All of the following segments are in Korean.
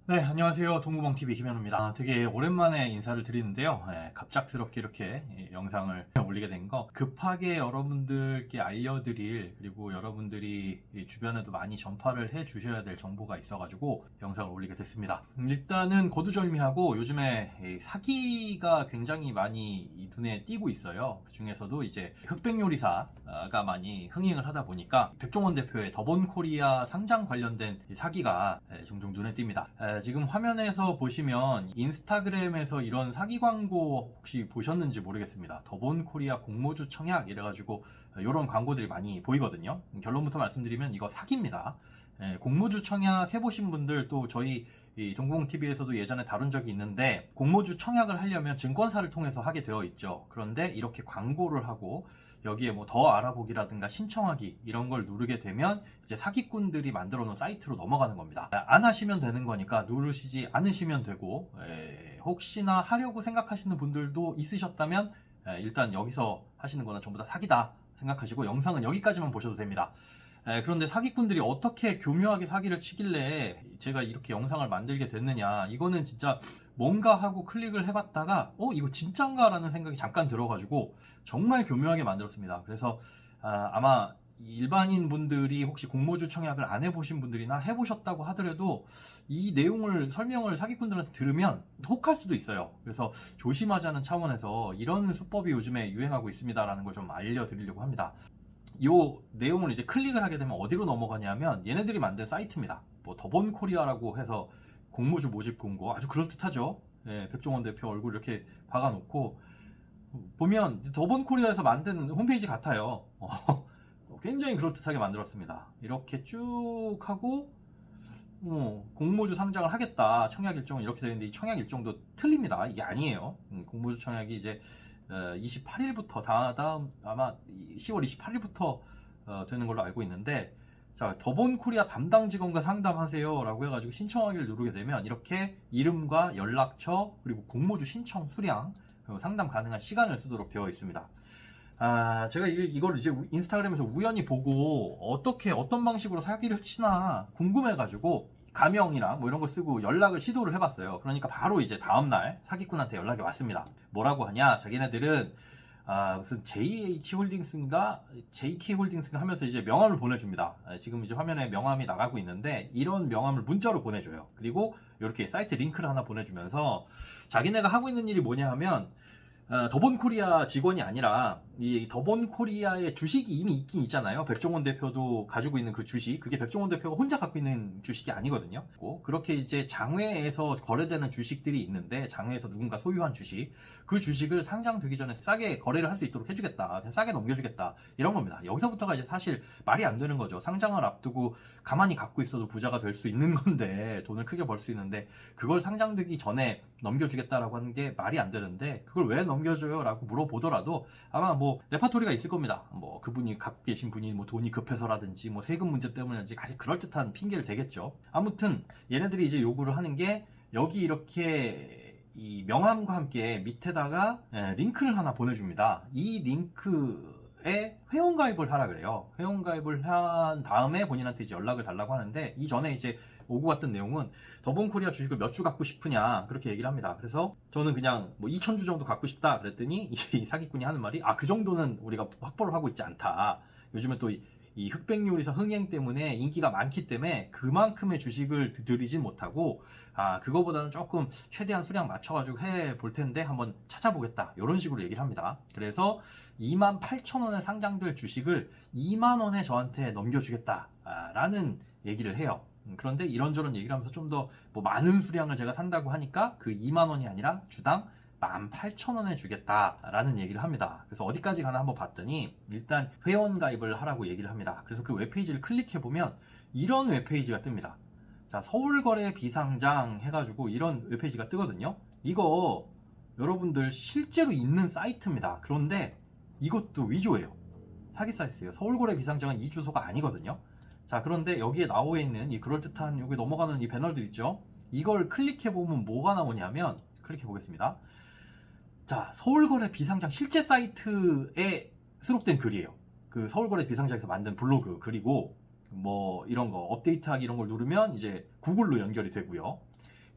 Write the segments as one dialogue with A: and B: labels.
A: 네, 안녕하세요. 동구멍TV 김현우입니다. 되게 오랜만에 인사를 드리는데요. 갑작스럽게 이렇게 영상을 올리게 된 거 급하게 여러분들께 알려드릴, 그리고 여러분들이 주변에도 많이 전파를 해 주셔야 될 정보가 있어가지고 영상을 올리게 됐습니다. 일단은 거두절미하고 요즘에 사기가 굉장히 많이 눈에 띄고 있어요. 그 중에서도 이제 흑백요리사가 많이 흥행을 하다 보니까 백종원 대표의 더본코리아 상장 관련된 사기가 종종 눈에 띕니다. 지금 화면에서 보시면 인스타그램에서 이런 사기 광고 혹시 보셨는지 모르겠습니다. 더본코리아 공모주 청약 이래가지고 이런 광고들이 많이 보이거든요. 결론부터 말씀드리면 이거 사기입니다. 공모주 청약 해보신 분들, 또 저희 동공TV에서도 예전에 다룬 적이 있는데, 공모주 청약을 하려면 증권사를 통해서 하게 되어 있죠. 그런데 이렇게 광고를 하고 여기에 뭐 더 알아보기라든가 신청하기 이런 걸 누르게 되면 이제 사기꾼들이 만들어 놓은 사이트로 넘어가는 겁니다. 안 하시면 되는 거니까 누르시지 않으시면 되고, 혹시나 하려고 생각하시는 분들도 있으셨다면 일단 여기서 하시는 거는 전부 다 사기다 생각하시고 영상은 여기까지만 보셔도 됩니다. 그런데 사기꾼들이 어떻게 교묘하게 사기를 치길래 제가 이렇게 영상을 만들게 됐느냐, 이거는 진짜 뭔가 하고 클릭을 해봤다가 이거 진짠가 라는 생각이 잠깐 들어가지고 정말 교묘하게 만들었습니다. 그래서 아마 일반인 분들이 혹시 공모주 청약을 안 해보신 분들이나 해보셨다고 하더라도 이 내용을 설명을 사기꾼들한테 들으면 혹할 수도 있어요. 그래서 조심하자는 차원에서 이런 수법이 요즘에 유행하고 있습니다라는 걸 좀 알려드리려고 합니다. 이 내용을 이제 클릭을 하게 되면 어디로 넘어가냐면 얘네들이 만든 사이트입니다. 뭐 더본코리아라고 해서 공모주 모집 공고, 아주 그럴듯하죠. 백종원 대표 얼굴 이렇게 박아놓고 보면 더본코리아에서 만든 홈페이지 같아요. 굉장히 그럴듯하게 만들었습니다. 이렇게 쭉 하고 공모주 상장을 하겠다, 청약 일정은 이렇게 되는데 이 청약 일정도 틀립니다. 이게 아니에요. 공모주 청약이 이제 28일부터 다음 아마 10월 28일부터 되는 걸로 알고 있는데, 자, 더본코리아 담당 직원과 상담하세요 라고 해가지고 신청하기를 누르게 되면 이렇게 이름과 연락처 그리고 공모주 신청 수량 그리고 상담 가능한 시간을 쓰도록 되어 있습니다. 제가 이걸 이제 인스타그램에서 우연히 보고 어떤 방식으로 사기를 치나 궁금해가지고 가명이랑 뭐 이런 거 쓰고 연락을 시도를 해봤어요. 그러니까 바로 이제 다음날 사기꾼한테 연락이 왔습니다. 뭐라고 하냐, 자기네들은 무슨 JH홀딩스인가 JK홀딩스인가 하면서 이제 명함을 보내줍니다. 지금 이제 화면에 명함이 나가고 있는데 이런 명함을 문자로 보내줘요. 그리고 이렇게 사이트 링크를 하나 보내주면서 자기네가 하고 있는 일이 뭐냐 하면, 더본코리아 직원이 아니라 이 더본코리아의 주식이 이미 있긴 있잖아요. 백종원 대표도 가지고 있는 그 주식, 그게 백종원 대표가 혼자 갖고 있는 주식이 아니거든요. 그렇게 이제 장외에서 거래되는 주식들이 있는데, 장외에서 누군가 소유한 주식, 그 주식을 상장되기 전에 싸게 거래를 할 수 있도록 해주겠다, 그냥 싸게 넘겨주겠다, 이런 겁니다. 여기서부터가 이제 사실 말이 안 되는 거죠. 상장을 앞두고 가만히 갖고 있어도 부자가 될 수 있는 건데, 돈을 크게 벌 수 있는데 그걸 상장되기 전에 넘겨주겠다라고 하는 게 말이 안 되는데, 그걸 왜 넘겨줘요? 라고 물어보더라도 아마 뭐 레파토리가 있을 겁니다. 뭐 그분이 갖고 계신 분이 뭐 돈이 급해서라든지 뭐 세금 문제 때문인지 아주 그럴듯한 핑계를 대겠죠. 아무튼 얘네들이 이제 요구를 하는 게, 여기 이렇게 이 명함과 함께 밑에다가 링크를 하나 보내줍니다. 이 링크에 회원가입을 하라 그래요. 회원가입을 한 다음에 본인한테 이제 연락을 달라고 하는데, 이전에 이제 오고 갔던 내용은 더본코리아 주식을 몇 주 갖고 싶으냐 그렇게 얘기를 합니다. 그래서 저는 그냥 뭐 2,000주 정도 갖고 싶다 그랬더니 이 사기꾼이 하는 말이, 그 정도는 우리가 확보를 하고 있지 않다. 요즘에 또 이 흑백요리사 흥행 때문에 인기가 많기 때문에 그만큼의 주식을 들이진 못하고, 그거보다는 조금 최대한 수량 맞춰가지고 해 볼 텐데 한번 찾아보겠다, 이런 식으로 얘기를 합니다. 그래서 28,000원에 상장될 주식을 2만원에 저한테 넘겨주겠다 라는 얘기를 해요. 그런데 이런저런 얘기를 하면서 좀 더 뭐 많은 수량을 제가 산다고 하니까 그 2만원이 아니라 주당 18,000원에 주겠다라는 얘기를 합니다. 그래서 어디까지 가나 한번 봤더니 일단 회원 가입을 하라고 얘기를 합니다. 그래서 그 웹페이지를 클릭해보면 이런 웹페이지가 뜹니다. 자, 서울거래 비상장 해가지고 이런 웹페이지가 뜨거든요. 이거 여러분들 실제로 있는 사이트입니다. 그런데 이것도 위조예요. 사기 사이트예요. 서울거래 비상장은 이 주소가 아니거든요. 자, 그런데 여기에 나와 있는 이 그럴듯한 여기 넘어가는 이 배너들 있죠? 이걸 클릭해보면 뭐가 나오냐면, 클릭해보겠습니다. 자, 서울거래 비상장 실제 사이트에 수록된 글이에요. 그 서울거래 비상장에서 만든 블로그 글이고, 뭐 이런 거 업데이트하기 이런 걸 누르면 이제 구글로 연결이 되고요.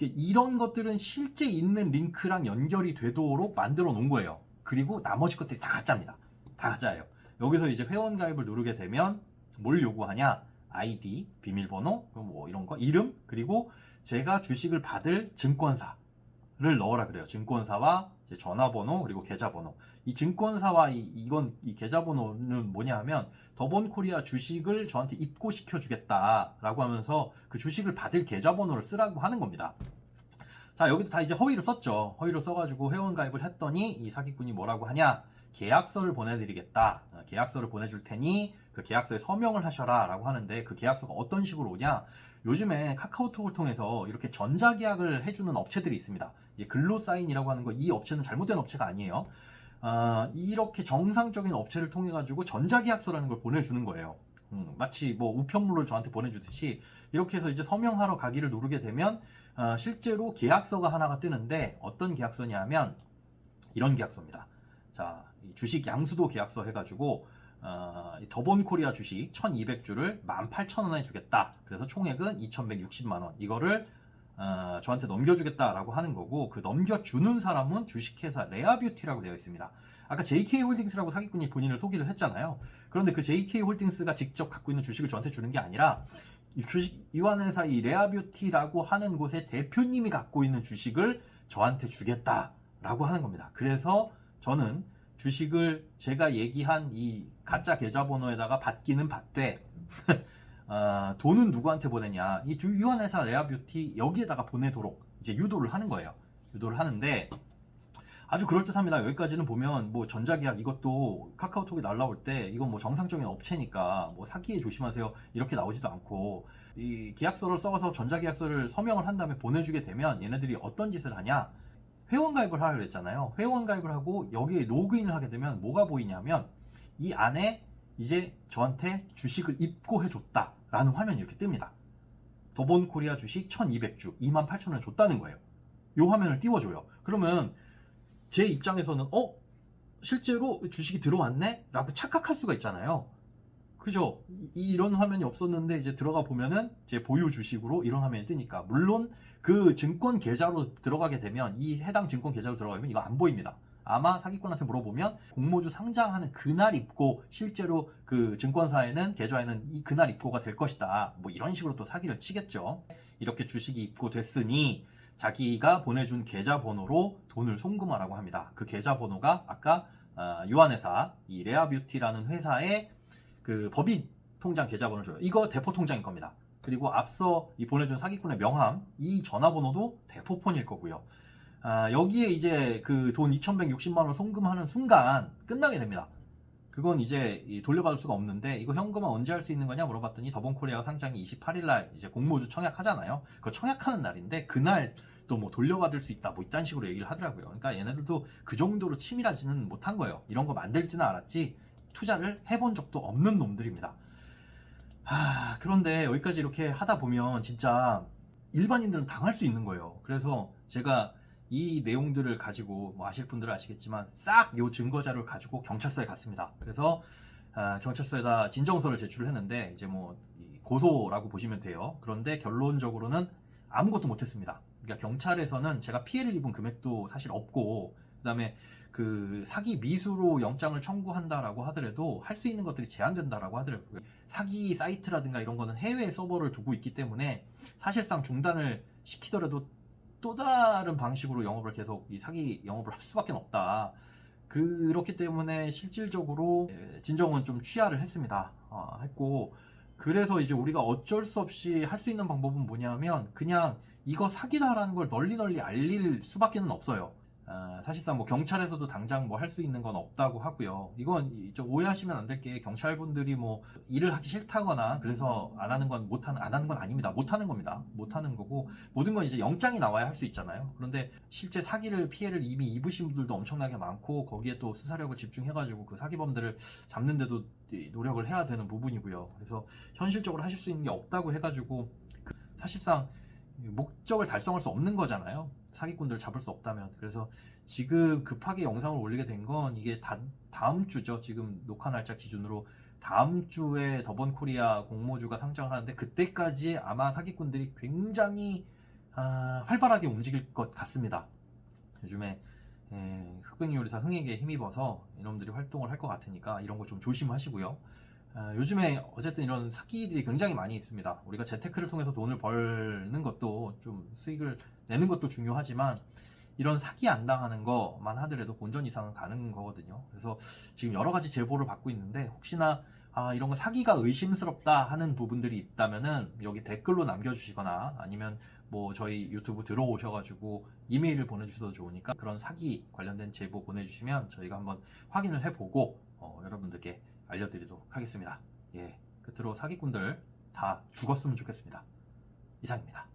A: 이런 것들은 실제 있는 링크랑 연결이 되도록 만들어 놓은 거예요. 그리고 나머지 것들이 다 가짜입니다. 다 가짜예요. 여기서 이제 회원 가입을 누르게 되면 뭘 요구하냐? 아이디, 비밀번호, 뭐 이런 거, 이름, 그리고 제가 주식을 받을 증권사를 넣어라 그래요. 증권사와 이제 전화번호 그리고 계좌번호. 이 증권사와 이 계좌번호는 뭐냐 하면 더본코리아 주식을 저한테 입고시켜 주겠다라고 하면서 그 주식을 받을 계좌번호를 쓰라고 하는 겁니다. 자, 여기도 다 이제 허위를 썼죠. 허위를 써가지고 회원 가입을 했더니 이 사기꾼이 뭐라고 하냐? 계약서를 보내드리겠다. 계약서를 보내줄 테니 그 계약서에 서명을 하셔라 라고 하는데, 그 계약서가 어떤 식으로 오냐? 요즘에 카카오톡을 통해서 이렇게 전자계약을 해주는 업체들이 있습니다. 글로사인이라고 하는 거, 이 업체는 잘못된 업체가 아니에요. 이렇게 정상적인 업체를 통해 가지고 전자계약서라는 걸 보내주는 거예요. 마치 뭐 우편물을 저한테 보내주듯이 이렇게 해서 이제 서명하러 가기를 누르게 되면 실제로 계약서가 하나가 뜨는데, 어떤 계약서냐면 이런 계약서입니다. 자, 주식 양수도 계약서 해가지고 더본코리아 주식 1200주를 18,000원에 주겠다. 그래서 총액은 2160만원. 이거를 저한테 넘겨주겠다라고 하는 거고, 그 넘겨주는 사람은 주식회사 레아뷰티라고 되어 있습니다. 아까 JK홀딩스라고 사기꾼이 본인을 소개를 했잖아요. 그런데 그 JK홀딩스가 직접 갖고 있는 주식을 저한테 주는 게 아니라 이 주식 이완회사 이 레아뷰티라고 하는 곳의 대표님이 갖고 있는 주식을 저한테 주겠다라고 하는 겁니다. 그래서 저는 주식을 제가 얘기한 이 가짜 계좌번호에다가 받기는 받되 돈은 누구한테 보내냐? 이 유한회사 레아뷰티 여기에다가 보내도록 이제 유도를 하는 거예요. 유도를 하는데 아주 그럴듯합니다. 여기까지는 보면 뭐 전자계약 이것도 카카오톡이 날라올 때 이건 뭐 정상적인 업체니까 뭐 사기에 조심하세요 이렇게 나오지도 않고, 이 계약서를 써서 전자계약서를 서명을 한 다음에 보내주게 되면 얘네들이 어떤 짓을 하냐? 회원 가입을 하라고 했잖아요. 회원 가입을 하고 여기에 로그인을 하게 되면 뭐가 보이냐면 이 안에 이제 저한테 주식을 입고해 줬다라는 화면이 이렇게 뜹니다. 더본코리아 주식 1200주 28,000원에 줬다는 거예요. 이 화면을 띄워줘요. 그러면 제 입장에서는 실제로 주식이 들어왔네? 라고 착각할 수가 있잖아요. 그죠? 이런 화면이 없었는데 이제 들어가 보면은 제 보유 주식으로 이런 화면이 뜨니까, 물론 그 증권 계좌로 들어가게 되면, 이 해당 증권 계좌로 들어가면 이거 안 보입니다. 아마 사기꾼한테 물어보면 공모주 상장하는 그날 입고, 실제로 그 증권사에는 계좌에는 이 그날 입고가 될 것이다. 뭐 이런 식으로 또 사기를 치겠죠. 이렇게 주식이 입고됐으니 자기가 보내준 계좌번호로 돈을 송금하라고 합니다. 그 계좌번호가 아까 유한회사 이 레아뷰티라는 회사의 그 법인 통장 계좌번호를 줘요. 이거 대포 통장일 겁니다. 그리고 앞서 이 보내준 사기꾼의 명함, 이 전화번호도 대포폰일 거고요. 여기에 이제 그 돈 2,160만 원 송금하는 순간 끝나게 됩니다. 그건 이제 돌려받을 수가 없는데, 이거 현금화 언제 할 수 있는 거냐 물어봤더니 더본코리아가 상장이 28일 날 이제 공모주 청약하잖아요. 그거 청약하는 날인데 그날 또 뭐 돌려받을 수 있다, 뭐 이딴 식으로 얘기를 하더라고요. 그러니까 얘네들도 그 정도로 치밀하지는 못한 거예요. 이런 거 만들지는 알았지 투자를 해본 적도 없는 놈들입니다. 그런데 여기까지 이렇게 하다 보면 진짜 일반인들은 당할 수 있는 거예요. 그래서 제가 이 내용들을 가지고, 뭐 아실 분들은 아시겠지만 싹 요 증거 자료를 가지고 경찰서에 갔습니다. 그래서 경찰서에다 진정서를 제출을 했는데 이제 뭐 고소라고 보시면 돼요. 그런데 결론적으로는 아무것도 못했습니다. 그러니까 경찰에서는 제가 피해를 입은 금액도 사실 없고, 그다음에 그 사기 미수로 영장을 청구한다라고 하더라도 할 수 있는 것들이 제한된다라고 하더라고요. 사기 사이트라든가 이런 거는 해외 서버를 두고 있기 때문에 사실상 중단을 시키더라도 또 다른 방식으로 영업을 계속 이 사기 영업을 할 수밖에 없다. 그렇기 때문에 실질적으로 진정은 좀 취하를 했습니다. 했고, 그래서 이제 우리가 어쩔 수 없이 할 수 있는 방법은 뭐냐면 그냥 이거 사기다라는 걸 널리 알릴 수밖에는 없어요. 사실상 뭐 경찰에서도 당장 뭐 할 수 있는 건 없다고 하고요. 이건 좀 오해하시면 안 될 게, 경찰분들이 뭐 일을 하기 싫다거나 그래서 안 하는 건 아닙니다. 못 하는 겁니다. 못 하는 거고, 모든 건 이제 영장이 나와야 할 수 있잖아요. 그런데 실제 피해를 이미 입으신 분들도 엄청나게 많고, 거기에 또 수사력을 집중해가지고 그 사기범들을 잡는데도 노력을 해야 되는 부분이고요. 그래서 현실적으로 하실 수 있는 게 없다고 해가지고 사실상 목적을 달성할 수 없는 거잖아요. 사기꾼들 잡을 수 없다면. 그래서 지금 급하게 영상을 올리게 된 건 이게 다음 주죠. 지금 녹화 날짜 기준으로 다음 주에 더본코리아 공모주가 상장을 하는데, 그때까지 아마 사기꾼들이 굉장히 활발하게 움직일 것 같습니다. 요즘에 흑백요리사 흥에게 힘입어서 이놈들이 활동을 할 것 같으니까 이런 거 좀 조심하시고요. 요즘에 어쨌든 이런 사기들이 굉장히 많이 있습니다. 우리가 재테크를 통해서 돈을 벌는 것도 좀 수익을 내는 것도 중요하지만 이런 사기 안 당하는 것만 하더라도 본전 이상은 가는 거거든요. 그래서 지금 여러 가지 제보를 받고 있는데 혹시나 이런 거 사기가 의심스럽다 하는 부분들이 있다면은 여기 댓글로 남겨주시거나 아니면 뭐 저희 유튜브 들어오셔가지고 이메일을 보내주셔도 좋으니까 그런 사기 관련된 제보 보내주시면 저희가 한번 확인을 해보고 여러분들께 알려드리도록 하겠습니다. 예, 끝으로 사기꾼들 다 죽었으면 좋겠습니다. 이상입니다.